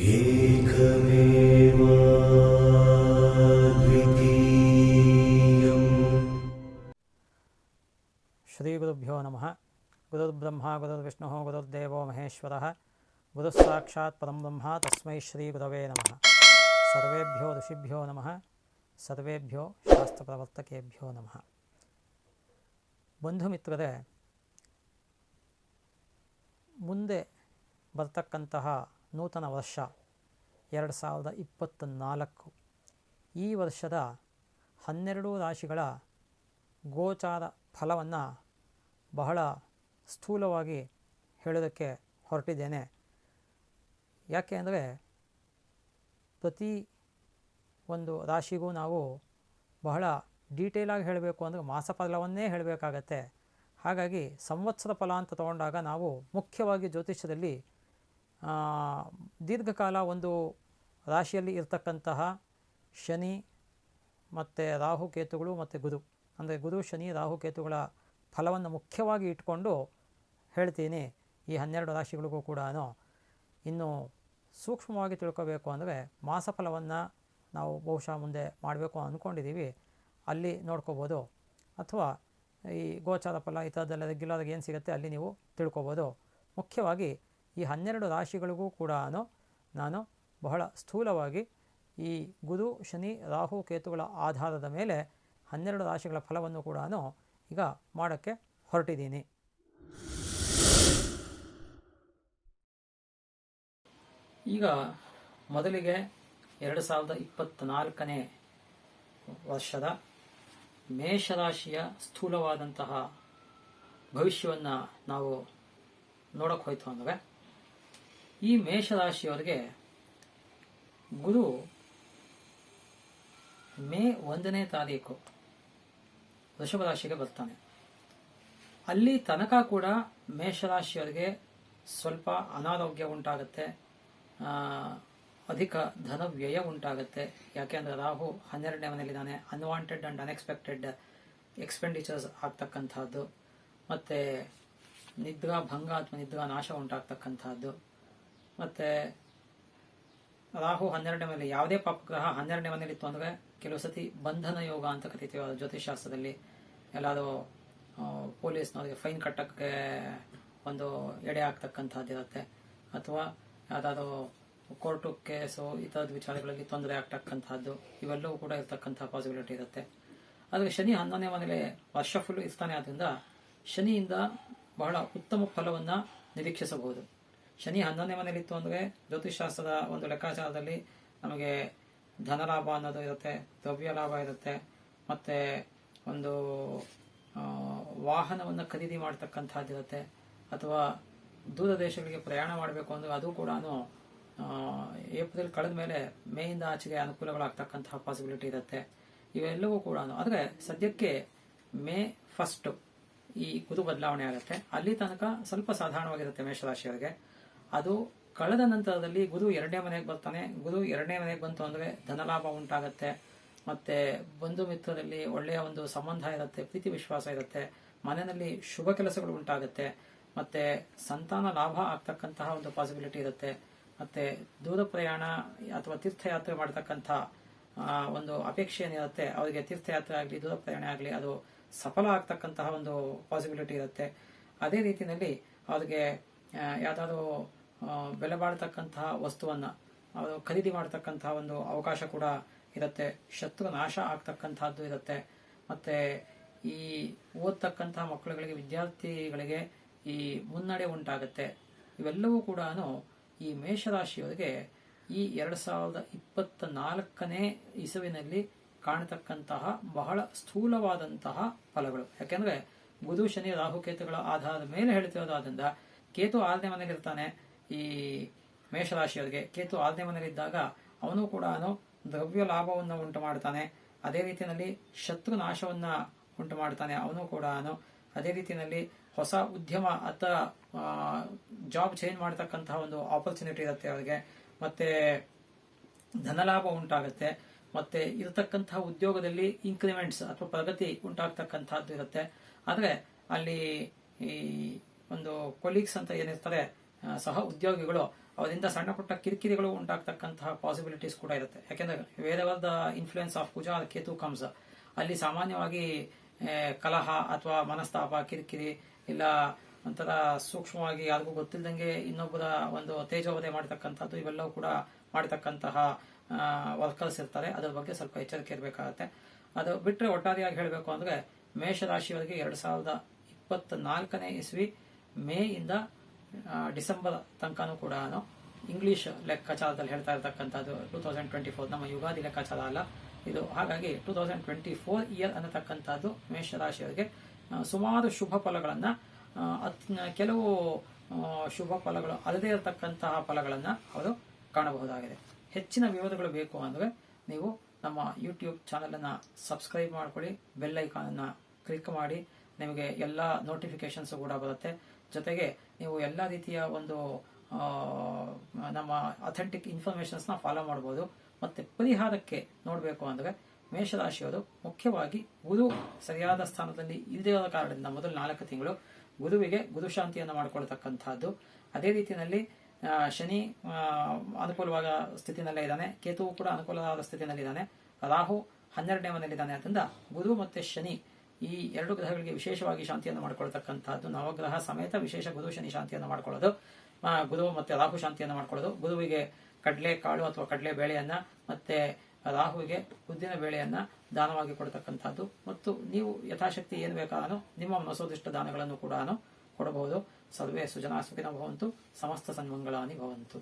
ಏಕಮೇವ ದ್ವಿತೀಯಂ. ಶ್ರೀ ಗುರುಭ್ಯೋ ನಮಃ. ಗುರುರ್ಬ್ರಹ್ಮ ಗುರುರ್ವಿಷ್ಣು ಗುರುರ್ದೇವೋ ಮಹೇಶ್ವರಃ. ಗುರುಃ ಸಾಕ್ಷಾತ್ ಪರಂ ಬ್ರಹ್ಮ ತಸ್ಮೈ ಶ್ರೀ ಗುರವೇ ನಮಃ. ಸರ್ವೇಭ್ಯೋ ಋಷಿಭ್ಯೋ ನಮಃ. ಸರ್ವೇಭ್ಯೋ ಶಾಸ್ತ್ರಪ್ರವರ್ತಕೇಭ್ಯೋ ನಮಃ. ಬಂಧು ಮಿತ್ರರೇ, ಮುಂದೆ ಬರ್ತಕ್ಕಂತಹ ನೂತನ ವರ್ಷ 2024, ಈ ವರ್ಷದ 12 ರಾಶಿಗಳ ಗೋಚಾರ ಫಲವನ್ನು ಬಹಳ ಸ್ಥೂಲವಾಗಿ ಹೇಳೋದಕ್ಕೆ ಹೊರಟಿದ್ದೇನೆ. ಯಾಕೆ ಅಂದರೆ ಪ್ರತಿ ಒಂದು ರಾಶಿಗೂ ನಾವು ಬಹಳ ಡೀಟೇಲಾಗಿ ಹೇಳಬೇಕು ಅಂದರೆ ಮಾಸಫಲವನ್ನೇ ಹೇಳಬೇಕಾಗತ್ತೆ. ಹಾಗಾಗಿ ಸಂವತ್ಸರ ಫಲ ಅಂತ ತಗೊಂಡಾಗ ನಾವು ಮುಖ್ಯವಾಗಿ ಜ್ಯೋತಿಷ್ಯದಲ್ಲಿ ದೀರ್ಘಕಾಲ ಒಂದು ರಾಶಿಯಲ್ಲಿ ಇರ್ತಕ್ಕಂತಹ ಶನಿ ಮತ್ತು ರಾಹುಕೇತುಗಳು ಮತ್ತು ಗುರು, ಅಂದರೆ ಗುರು ಶನಿ ರಾಹುಕೇತುಗಳ ಫಲವನ್ನು ಮುಖ್ಯವಾಗಿ ಇಟ್ಕೊಂಡು ಹೇಳ್ತೀನಿ. ಈ 12 ರಾಶಿಗಳಿಗೂ ಕೂಡ ಇನ್ನು ಸೂಕ್ಷ್ಮವಾಗಿ ತಿಳ್ಕೋಬೇಕು ಅಂದರೆ ಮಾಸಫಲವನ್ನು ನಾವು ಬಹುಶಃ ಮುಂದೆ ಮಾಡಬೇಕು ಅಂದ್ಕೊಂಡಿದ್ದೀವಿ, ಅಲ್ಲಿ ನೋಡ್ಕೋಬೋದು. ಅಥವಾ ಈ ಗೋಚಾರ ಫಲ ಈ ಥರದ್ದೆಲ್ಲ ರೆಗ್ಯುಲರಾಗಿ ಏನು ಸಿಗುತ್ತೆ ಅಲ್ಲಿ ನೀವು ತಿಳ್ಕೊಬೋದು. ಮುಖ್ಯವಾಗಿ ಈ 12 ರಾಶಿಗಳಿಗೂ ಕೂಡ ನಾನು ಬಹಳ ಸ್ಥೂಲವಾಗಿ ಈ ಗುರು ಶನಿ ರಾಹು ಕೇತುಗಳ ಆಧಾರದ ಮೇಲೆ 12 ರಾಶಿಗಳ ಫಲವನ್ನು ಕೂಡ ಈಗ ಮಾಡೋಕ್ಕೆ ಹೊರಟಿದ್ದೀನಿ. ಈಗ ಮೊದಲಿಗೆ 2024ನೇ ವರ್ಷದ ಮೇಷರಾಶಿಯ ಸ್ಥೂಲವಾದಂತಹ ಭವಿಷ್ಯವನ್ನು ನಾವು ನೋಡೋಕೆ ಹೋಯ್ತು ಅಂದರೆ, ಈ ಮೇಷರಾಶಿಯವರಿಗೆ ಗುರು ಮೇ 1ನೇ ತಾರೀಕು ವೃಷಭ ರಾಶಿಗೆ ಬರ್ತಾನೆ. ಅಲ್ಲಿ ತನಕ ಕೂಡ ಮೇಷರಾಶಿಯವರಿಗೆ ಸ್ವಲ್ಪ ಅನಾರೋಗ್ಯ ಉಂಟಾಗುತ್ತೆ, ಅಧಿಕ ಧನ ವ್ಯಯ ಉಂಟಾಗುತ್ತೆ. ಯಾಕೆಂದರೆ ರಾಹು 12ನೇ ಮನೆಯಲ್ಲಿದ್ದಾನೆ. ಅನ್ವಾಂಟೆಡ್ ಅಂಡ್ ಅನ್ಎಕ್ಸ್ಪೆಕ್ಟೆಡ್ ಎಕ್ಸ್ಪೆಂಡಿಚರ್ಸ್ ಆಗ್ತಕ್ಕಂಥದ್ದು, ಮತ್ತು ನಿದ್ರಾ ಭಂಗ ಅಥವಾ ನಿದ್ರಾ ನಾಶ ಉಂಟಾಗ್ತಕ್ಕಂಥದ್ದು. ಮತ್ತು ರಾಹು 12ನೇ ಮನೆಯಲ್ಲಿ, ಯಾವುದೇ ಪಾಪಗ್ರಹ 12ನೇ ಮನೆಯಲ್ಲಿತ್ತು ಅಂದರೆ ಕೆಲವು ಸತಿ ಬಂಧನ ಯೋಗ ಅಂತ ಕರಿತೀವಿ ಜ್ಯೋತಿಷಾಸ್ತ್ರದಲ್ಲಿ. ಎಲ್ಲಾದರೂ ಪೊಲೀಸ್ನವರಿಗೆ ಫೈನ್ ಕಟ್ಟಕ್ಕೆ ಒಂದು ಎಡೆ ಆಗ್ತಕ್ಕಂಥದ್ದು ಇರುತ್ತೆ, ಅಥವಾ ಯಾವುದಾದ್ರೂ ಕೋರ್ಟು ಕೇಸು ಈ ಥರದ ವಿಚಾರಗಳಲ್ಲಿ ತೊಂದರೆ ಆಗ್ತಕ್ಕಂಥದ್ದು, ಇವೆಲ್ಲವೂ ಕೂಡ ಇರ್ತಕ್ಕಂಥ ಪಾಸಿಬಿಲಿಟಿ ಇರುತ್ತೆ. ಆದರೆ ಶನಿ 11ನೇ ಮನೆಯಲ್ಲಿ ವರ್ಷ ಫುಲ್ಲು ಇರ್ತಾನೆ. ಆದ್ದರಿಂದ ಶನಿಯಿಂದ ಬಹಳ ಉತ್ತಮ ಫಲವನ್ನು ನಿರೀಕ್ಷಿಸಬಹುದು. ಶನಿ 11ನೇ ಮನೆಯಲ್ಲಿತ್ತು ಅಂದರೆ ಜ್ಯೋತಿಷಾಸ್ತ್ರದ ಒಂದು ಲೆಕ್ಕಾಚಾರದಲ್ಲಿ ನಮಗೆ ಧನಲಾಭ ಅನ್ನೋದು ಇರುತ್ತೆ, ದ್ರವ್ಯ ಲಾಭ ಇರುತ್ತೆ, ಮತ್ತು ಒಂದು ವಾಹನವನ್ನು ಖರೀದಿ ಮಾಡ್ತಕ್ಕಂಥದ್ದು ಇರುತ್ತೆ, ಅಥವಾ ದೂರ ದೇಶಗಳಿಗೆ ಪ್ರಯಾಣ ಮಾಡಬೇಕು ಅಂದರೆ ಅದು ಕೂಡ ಏಪ್ರಿಲ್ ಕಳೆದ ಮೇಲೆ ಮೇಯಿಂದ ಆಚೆಗೆ ಅನುಕೂಲಗಳಾಗ್ತಕ್ಕಂತಹ ಪಾಸಿಬಿಲಿಟಿ ಇರುತ್ತೆ. ಇವೆಲ್ಲವೂ ಕೂಡ ಆದರೆ ಸದ್ಯಕ್ಕೆ ಮೇ 1 ಈ ಗುರು ಬದಲಾವಣೆ ಆಗುತ್ತೆ. ಅಲ್ಲಿ ತನಕ ಸ್ವಲ್ಪ ಸಾಧಾರಣವಾಗಿರುತ್ತೆ ಮೇಷರಾಶಿಯವರಿಗೆ. ಅದು ಕಳೆದ ನಂತರದಲ್ಲಿ ಗುರು 2ನೇ ಮನೆಗೆ ಬರ್ತಾನೆ. ಗುರು 2ನೇ ಮನೆಗೆ ಬಂತು ಅಂದರೆ ಧನಲಾಭ ಉಂಟಾಗುತ್ತೆ, ಮತ್ತೆ ಬಂಧು ಮಿತ್ರರಲ್ಲಿ ಒಳ್ಳೆಯ ಒಂದು ಸಂಬಂಧ ಇರುತ್ತೆ, ಪ್ರೀತಿ ವಿಶ್ವಾಸ ಇರುತ್ತೆ, ಮನೆಯಲ್ಲಿ ಶುಭ ಕೆಲಸಗಳು ಉಂಟಾಗುತ್ತೆ, ಮತ್ತೆ ಸಂತಾನ ಲಾಭ ಆಗ್ತಕ್ಕಂತಹ ಒಂದು ಪಾಸಿಬಿಲಿಟಿ ಇರುತ್ತೆ. ಮತ್ತೆ ದೂರ ಪ್ರಯಾಣ ಅಥವಾ ತೀರ್ಥಯಾತ್ರೆ ಮಾಡತಕ್ಕಂಥ ಒಂದು ಅಪೇಕ್ಷೆ ಏನಿರುತ್ತೆ ಅವರಿಗೆ ತೀರ್ಥಯಾತ್ರೆ ಆಗಲಿ ದೂರ ಪ್ರಯಾಣ ಆಗಲಿ ಅದು ಸಫಲ ಆಗ್ತಕ್ಕಂತಹ ಒಂದು ಪಾಸಿಬಿಲಿಟಿ ಇರುತ್ತೆ. ಅದೇ ರೀತಿಯಲ್ಲಿ ಅವರಿಗೆ ಯಾವುದಾದ್ರೂ ಬೆಲೆ ಬಾಳ್ತಕ್ಕಂತಹ ವಸ್ತುವನ್ನು ಅವರು ಖರೀದಿ ಮಾಡತಕ್ಕಂತಹ ಒಂದು ಅವಕಾಶ ಕೂಡ ಇರುತ್ತೆ. ಶತ್ರು ನಾಶ ಆಗ್ತಕ್ಕಂಥದ್ದು ಇರುತ್ತೆ. ಮತ್ತೆ ಈ ಓದ್ತಕ್ಕಂತಹ ಮಕ್ಕಳುಗಳಿಗೆ, ವಿದ್ಯಾರ್ಥಿಗಳಿಗೆ ಈ ಮುನ್ನಡೆ ಉಂಟಾಗುತ್ತೆ. ಇವೆಲ್ಲವೂ ಕೂಡ ಈ ಮೇಷರಾಶಿಯವರಿಗೆ ಈ 2024ನೇ ಇಸವಿನಲ್ಲಿ ಕಾಣತಕ್ಕಂತಹ ಬಹಳ ಸ್ಥೂಲವಾದಂತಹ ಫಲಗಳು. ಯಾಕೆಂದ್ರೆ ಗುರು ಶನಿ ರಾಹುಕೇತುಗಳ ಆಧಾರದ ಮೇಲೆ ಹೇಳ್ತಿರೋದ್ರಿಂದ ಕೇತು 6ನೇ ಮನೆಯಲ್ಲಿ ಇರ್ತಾನೆ. ಈ ಮೇಷರಾಶಿಯವರಿಗೆ ಕೇತು 6ನೇ ಮನೆಯಲ್ಲಿದ್ದಾಗ ಅವನು ಕೂಡ ದ್ರವ್ಯ ಲಾಭವನ್ನು ಉಂಟು ಮಾಡ್ತಾನೆ. ಅದೇ ರೀತಿಯಲ್ಲಿ ಶತ್ರು ನಾಶವನ್ನ ಉಂಟು ಮಾಡ್ತಾನೆ ಅವನು ಕೂಡ. ಅದೇ ರೀತಿಯಲ್ಲಿ ಹೊಸ ಉದ್ಯಮ ಅಥವಾ ಜಾಬ್ ಚೇಂಜ್ ಮಾಡತಕ್ಕಂತಹ ಒಂದು ಆಪರ್ಚುನಿಟಿ ಇರುತ್ತೆ ಅವರಿಗೆ. ಮತ್ತೆ ಧನಲಾಭ ಉಂಟಾಗುತ್ತೆ. ಮತ್ತೆ ಇರತಕ್ಕಂತಹ ಉದ್ಯೋಗದಲ್ಲಿ ಇನ್ಕ್ರಿಮೆಂಟ್ಸ್ ಅಥವಾ ಪ್ರಗತಿ ಉಂಟಾಗ್ತಕ್ಕಂಥದ್ದು ಇರುತ್ತೆ. ಆದರೆ ಅಲ್ಲಿ ಈ ಒಂದು ಕೊಲೀಗ್ಸ್ ಅಂತ ಏನಿರ್ತಾರೆ ಸಹ ಉದ್ಯೋಗಿಗಳು ಅವರಿಂದ ಸಣ್ಣ ಪುಟ್ಟ ಕಿರಿಕಿರಿಗಳು ಉಂಟಾಗ್ತಕ್ಕಂತಹ ಪಾಸಿಬಿಲಿಟೀಸ್ ಕೂಡ ಇರುತ್ತೆ. ಯಾಕೆಂದ್ರೆ ವೇದವಾದ influence of Kuja Ketu comes, ಅಲ್ಲಿ ಸಾಮಾನ್ಯವಾಗಿ ಕಲಹ ಅಥವಾ ಮನಸ್ತಾಪ, ಕಿರಿಕಿರಿ, ಇಲ್ಲ ಒಂಥರ ಸೂಕ್ಷ್ಮವಾಗಿ ಯಾರಿಗೂ ಗೊತ್ತಿಲ್ಲದಂಗೆ ಇನ್ನೊಬ್ಬರ ಒಂದು ತೇಜೋವಧೆ ಮಾಡತಕ್ಕಂಥದ್ದು, ಇವೆಲ್ಲವೂ ಕೂಡ ಮಾಡತಕ್ಕಂತಹ ವರ್ಕರ್ಸ್ ಇರ್ತಾರೆ. ಅದ್ರ ಬಗ್ಗೆ ಸ್ವಲ್ಪ ಎಚ್ಚರಿಕೆ ಇರಬೇಕಾಗತ್ತೆ. ಅದು ಬಿಟ್ಟರೆ ಒಟ್ಟಾರೆಯಾಗಿ ಹೇಳಬೇಕು ಅಂದ್ರೆ ಮೇಷರಾಶಿಯವರಿಗೆ 2024ನೇ ಇಸ್ವಿ ಮೇ ಇಂದ ಡಿಸೆಂಬರ್ ತನಕನೂ ಕೂಡ ಇಂಗ್ಲಿಷ್ ಲೆಕ್ಕಾಚಾರದಲ್ಲಿ ಹೇಳ್ತಾ ಇರತಕ್ಕಂಥದ್ದು 2024, ನಮ್ಮ ಯುಗಾದಿ ಲೆಕ್ಕಾಚಾರ ಅಲ್ಲ ಇದು. ಹಾಗಾಗಿ 2024 ಇಯರ್ ಅನ್ನತಕ್ಕಂಥದ್ದು ಮೇಷರಾಶಿಯವರಿಗೆ ಸುಮಾರು ಶುಭ ಫಲಗಳನ್ನ, ಕೆಲವು ಶುಭ ಫಲಗಳು ಅಲ್ಲದೇ ಇರತಕ್ಕಂತಹ ಫಲಗಳನ್ನ ಅವರು ಕಾಣಬಹುದಾಗಿದೆ. ಹೆಚ್ಚಿನ ವಿವರಗಳು ಬೇಕು ಅಂದ್ರೆ ನೀವು ನಮ್ಮ ಯೂಟ್ಯೂಬ್ ಚಾನೆಲ್ ಅನ್ನ ಸಬ್ಸ್ಕ್ರೈಬ್ ಮಾಡ್ಕೊಳ್ಳಿ, ಬೆಲ್ ಐಕಾನ್ ಅನ್ನ ಕ್ಲಿಕ್ ಮಾಡಿ, ನಿಮಗೆ ಎಲ್ಲ ನೋಟಿಫಿಕೇಶನ್ಸ್ ಕೂಡ ಬರುತ್ತೆ. ಜೊತೆಗೆ ನೀವು ಎಲ್ಲ ರೀತಿಯ ಒಂದು ನಮ್ಮ ಅಥೆಂಟಿಕ್ ಇನ್ಫಾರ್ಮೇಶನ್ಸ್ ನ ಫಾಲೋ ಮಾಡಬಹುದು. ಮತ್ತೆ ಪರಿಹಾರಕ್ಕೆ ನೋಡಬೇಕು ಅಂದ್ರೆ ಮೇಷರಾಶಿಯವರು ಮುಖ್ಯವಾಗಿ ಗುರು ಸರಿಯಾದ ಸ್ಥಾನದಲ್ಲಿ ಇಲ್ಲದೇ ಇರೋ ಕಾರಣದಿಂದ ಮೊದಲು 4 ತಿಂಗಳು ಗುರುವಿಗೆ ಗುರುಶಾಂತಿಯನ್ನು ಮಾಡಿಕೊಳ್ತಕ್ಕಂಥದ್ದು. ಅದೇ ರೀತಿಯಲ್ಲಿ ಶನಿ ಅನುಕೂಲವಾದ ಸ್ಥಿತಿನಲ್ಲೇ ಇದ್ದಾನೆ, ಕೇತುವು ಕೂಡ ಅನುಕೂಲವಾದ ಸ್ಥಿತಿನಲ್ಲಿದ್ದಾನೆ, ರಾಹು 12ನೇ ಮನೆಯಲ್ಲಿದ್ದಾನೆ. ಅದರಿಂದ ಗುರು ಮತ್ತೆ ಶನಿ ಈ 2 ಗ್ರಹಗಳಿಗೆ ವಿಶೇಷವಾಗಿ ಶಾಂತಿಯನ್ನು ಮಾಡಿಕೊಳ್ತಕ್ಕಂಥದ್ದು, ನವಗ್ರಹ ಸಮೇತ ವಿಶೇಷ ಗುರು ಶನಿ ಶಾಂತಿಯನ್ನು ಮಾಡ್ಕೊಳ್ಳೋದು, ಗುರು ಮತ್ತೆ ರಾಹು ಶಾಂತಿಯನ್ನು ಮಾಡ್ಕೊಳ್ಳೋದು. ಗುರುವಿಗೆ ಕಡಲೆ ಕಾಳು ಅಥವಾ ಕಡಲೆ ಬೇಳೆಯನ್ನ, ಮತ್ತೆ ರಾಹುವಿಗೆ ಉದ್ದಿನ ಬೇಳೆಯನ್ನ ದಾನವಾಗಿ ಕೊಡತಕ್ಕಂಥದ್ದು. ಮತ್ತು ನೀವು ಯಥಾಶಕ್ತಿ ಏನು ಬೇಕಾದೋ ನಿಮ್ಮ ಮನಸೋದಿಷ್ಟ ದಾನಗಳನ್ನು ಕೂಡ ಕೊಡಬಹುದು. ಸರ್ವೇ ಸುಜನಾ ಸುಖಿನೋ ಭವಂತು, ಸಮಸ್ತ ಸನ್ಮಂಗಳಾನಿ ಭವಂತು.